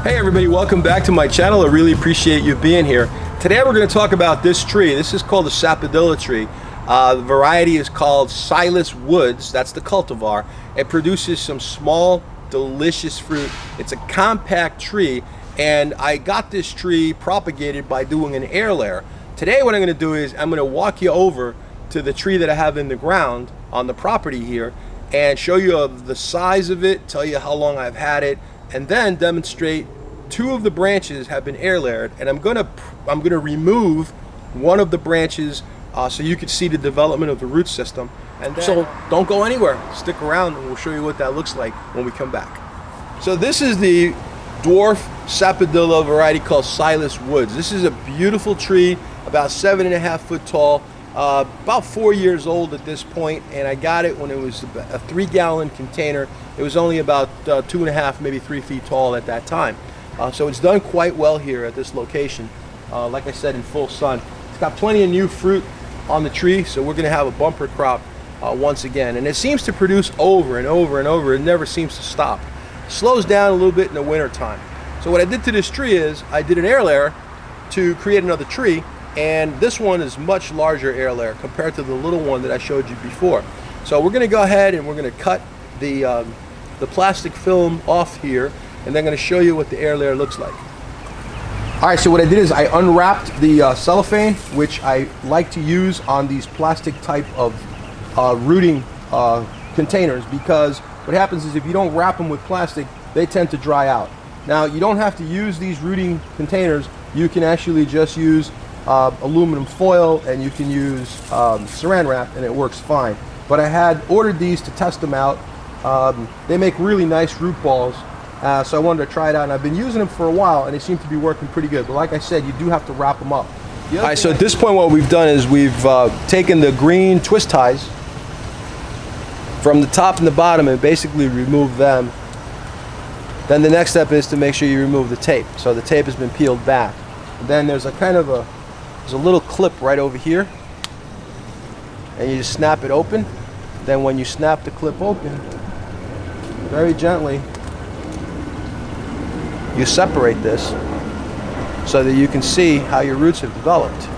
Hey everybody, welcome back to my channel. I really appreciate you being here. Today we're going to talk about this tree. This is called the Sapodilla tree. The variety is called Silas Woods. That's the cultivar. It produces some small, delicious fruit. It's a compact tree, and I got this tree propagated by doing an AirLayer. Today what I'm going to do is I'm going to walk you over to the tree that I have in the ground on the property here and show you the size of it, tell you how long I've had it, and then demonstrate two of the branches have been air-layered, and I'm gonna remove one of the branches so you can see the development of the root system. And then, so don't go anywhere, stick around and we'll show you what that looks like when we come back. So this is the dwarf sapodilla variety called Silas Woods. This is a beautiful tree, about 7.5 foot tall, about 4 years old at this point, and I got it when it was a 3-gallon container. It was only about 2.5, maybe 3 feet tall at that time. So it's done quite well here at this location. Like I said, in full sun. It's got plenty of new fruit on the tree, so we're going to have a bumper crop once again. And it seems to produce over and over and over. It never seems to stop. It slows down a little bit in the winter time. So what I did to this tree is I did an AirLayer to create another tree, and this one is much larger AirLayer compared to the little one that I showed you before. So we're going to go ahead and we're going to cut the plastic film off here, and then I'm going to show you what the AirLayer looks like. Alright, so what I did is I unwrapped the cellophane, which I like to use on these plastic type of rooting containers, because what happens is if you don't wrap them with plastic, they tend to dry out. Now, you don't have to use these rooting containers. You can actually just use aluminum foil, and you can use saran wrap, and it works fine. But I had ordered these to test them out. They make really nice root balls. So I wanted to try it out, and I've been using them for a while, and they seem to be working pretty good. But like I said, you do have to wrap them up. All right, so at this point what we've done is we've taken the green twist ties from the top and the bottom and basically removed them. Then the next step is to make sure you remove the tape. So the tape has been peeled back. And then there's a there's a little clip right over here, and you just snap it open. Then when you snap the clip open, very gently, you separate this so that you can see how your roots have developed.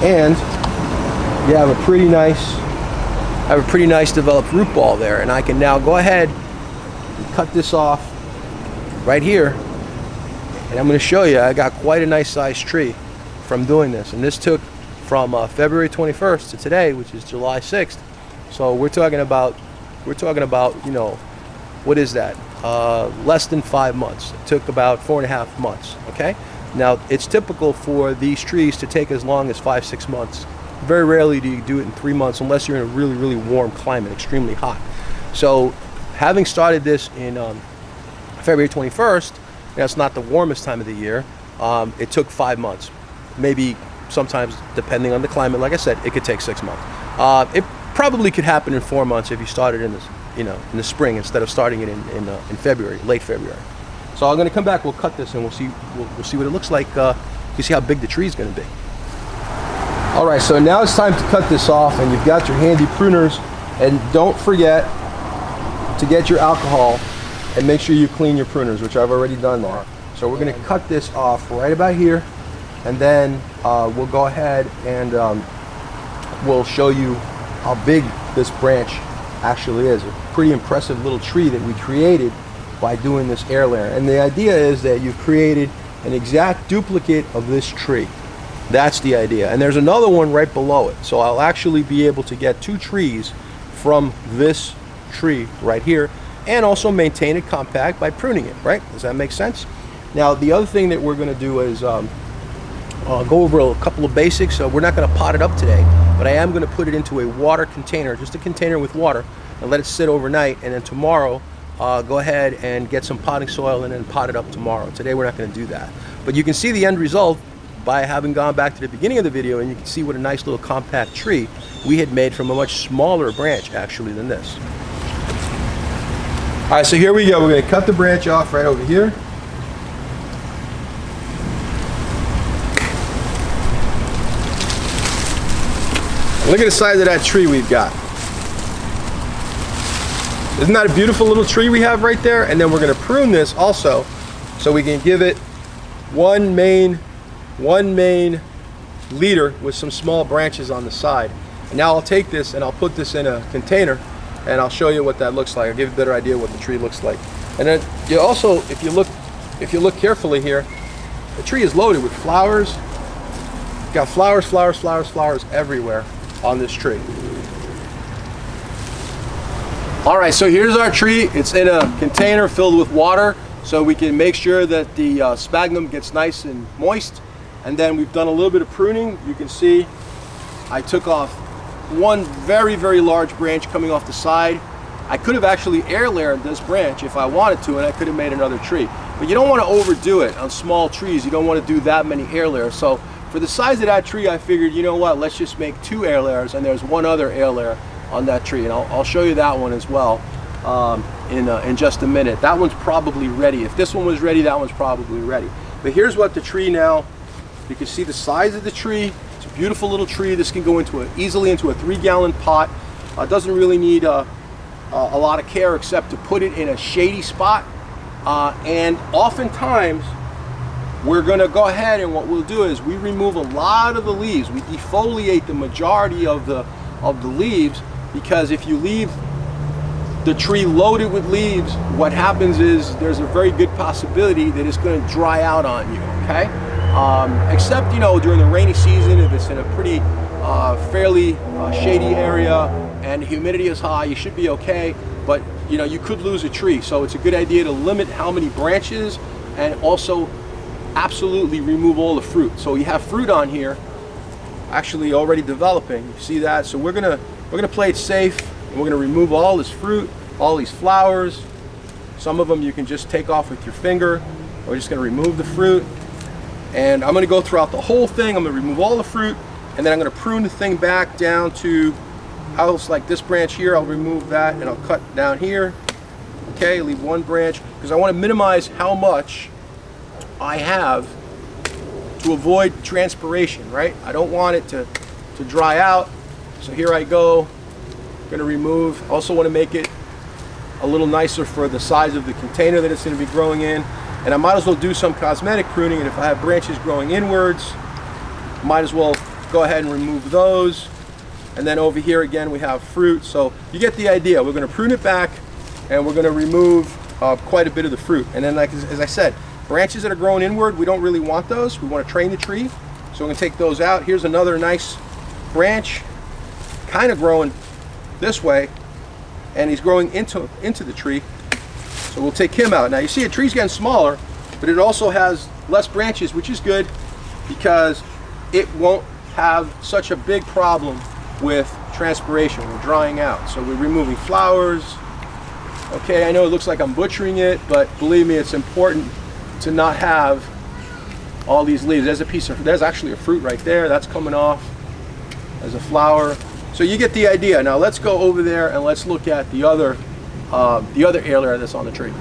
And you have a pretty nice developed root ball there. And I can now go ahead and cut this off right here. And I'm going to show you, I got quite a nice sized tree from doing this. And this took from February 21st to today, which is July 6th. So we're talking about, you know, what is that? Less than 5 months. It took about 4.5 months, okay? Now, it's typical for these trees to take as long as 5-6 months. Very rarely do you do it in 3 months unless you're in a really, really warm climate, extremely hot. So having started this in February 21st, that's not the warmest time of the year, it took 5 months. Maybe sometimes, depending on the climate, like I said, it could take 6 months. It probably could happen in 4 months if you started in this, you know, in the spring instead of starting it in February, late February. So I'm going to come back. We'll cut this and we'll see what it looks like. You see how big the tree is going to be. All right, so now it's time to cut this off, and you've got your handy pruners, and don't forget to get your alcohol and make sure you clean your pruners, which I've already done there. So we're going to cut this off right about here, and then we'll go ahead and we'll show you how big this branch actually is. A pretty impressive little tree that we created by doing this AirLayer. And the idea is that you've created an exact duplicate of this tree. That's the idea. And there's another one right below it. So I'll actually be able to get 2 trees from this tree right here, and also maintain it compact by pruning it, right? Does that make sense? Now, the other thing that we're going to do is go over a couple of basics. So we're not going to pot it up today, but I am going to put it into a water container, just a container with water, and let it sit overnight. And then tomorrow, go ahead and get some potting soil and then pot it up tomorrow. Today we're not going to do that. But you can see the end result by having gone back to the beginning of the video, and you can see what a nice little compact tree we had made from a much smaller branch actually than this. All right, so here we go. We're going to cut the branch off right over here. Look at the size of that tree we've got. Isn't that a beautiful little tree we have right there? And then we're going to prune this also, so we can give it one main leader with some small branches on the side. And now I'll take this and I'll put this in a container, and I'll show you what that looks like. I'll give you a better idea what the tree looks like. And then you also, if you look carefully here, the tree is loaded with flowers. Got flowers, flowers, flowers, flowers everywhere on this tree. All right, so here's our tree. It's in a container filled with water, so we can make sure that the sphagnum gets nice and moist. And then we've done a little bit of pruning. You can see I took off one very, very large branch coming off the side. I could have actually air layered this branch if I wanted to, and I could have made another tree. But you don't want to overdo it on small trees. You don't want to do that many air layers. So for the size of that tree, I figured, you know what, let's just make 2 air layers, and there's one other air layer on that tree, and I'll show you that one as well in just a minute. That one's probably ready. If this one was ready, that one's probably ready. But here's what the tree now, you can see the size of the tree. It's a beautiful little tree. This can go easily into a 3-gallon pot. It doesn't really need a lot of care except to put it in a shady spot. And oftentimes, we're going to go ahead, and what we'll do is we remove a lot of the leaves. We defoliate the majority of the leaves, because if you leave the tree loaded with leaves, what happens is there's a very good possibility that it's going to dry out on you, okay? Except, you know, during the rainy season, if it's in a pretty fairly shady area and the humidity is high, you should be okay. But, you know, you could lose a tree. So it's a good idea to limit how many branches, and also absolutely remove all the fruit. So you have fruit on here actually already developing. You see that? So we're gonna play it safe, and we're gonna remove all this fruit, all these flowers. Some of them you can just take off with your finger. We're just gonna remove the fruit, and I'm gonna go throughout the whole thing. I'm gonna remove all the fruit, and then I'm gonna prune the thing back down to house like this branch here. I'll remove that, and I'll cut down here. Okay, leave one branch, because I want to minimize how much I have to avoid transpiration, right? I don't want it to dry out. So here I go. I'm going to remove. I also want to make it a little nicer for the size of the container that it's going to be growing in. And I might as well do some cosmetic pruning, and if I have branches growing inwards, might as well go ahead and remove those. And then over here again we have fruit. So you get the idea. We're going to prune it back, and we're going to remove quite a bit of the fruit. And then, like as I said, branches that are growing inward, we don't really want those. We want to train the tree. So we're going to take those out. Here's another nice branch, kind of growing this way, and he's growing into the tree. So we'll take him out. Now you see a tree's getting smaller, but it also has less branches, which is good, because it won't have such a big problem with transpiration. We're drying out. So we're removing flowers. Okay, I know it looks like I'm butchering it, but believe me, it's important to not have all these leaves. There's actually a fruit right there that's coming off as a flower. So you get the idea. Now let's go over there and let's look at the other air layer that's on the tree.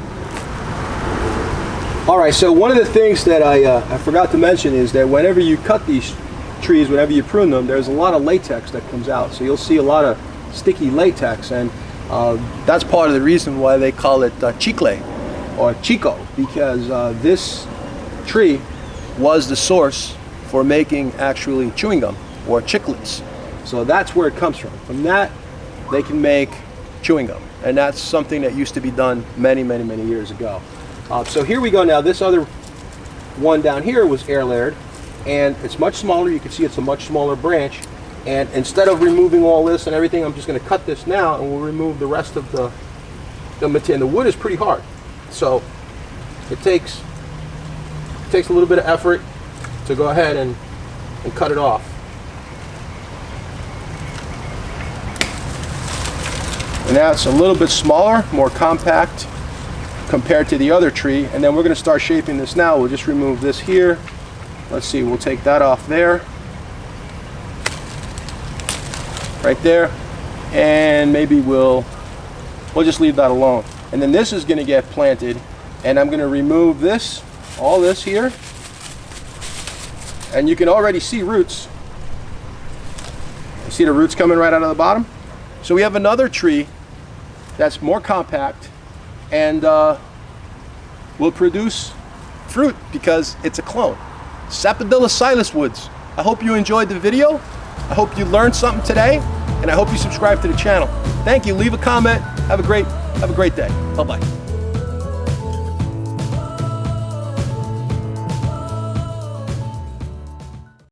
All right, so one of the things that I forgot to mention is that whenever you cut these trees, whenever you prune them, there's a lot of latex that comes out. So you'll see a lot of sticky latex, and that's part of the reason why they call it chicle or chico, because this tree was the source for making actually chewing gum or chiclets. So that's where it comes from. From that, they can make chewing gum, and that's something that used to be done many, many, many years ago. So here we go now. This other one down here was air layered, and it's much smaller. You can see it's a much smaller branch. And instead of removing all this and everything, I'm just going to cut this now, and we'll remove the rest of the material. And the wood is pretty hard, so it takes a little bit of effort to go ahead and cut it off. And now it's a little bit smaller, more compact compared to the other tree. And then we're going to start shaping this now. We'll just remove this here. Let's see, we'll take that off there. Right there. And maybe we'll just leave that alone. And then this is going to get planted. And I'm going to remove this, all this here. And you can already see roots. You see the roots coming right out of the bottom? So we have another tree that's more compact and will produce fruit because it's a clone. Sapodilla Silas Woods. I hope you enjoyed the video. I hope you learned something today, and I hope you subscribe to the channel. Thank you. Leave a comment. Have a great day. Bye-bye.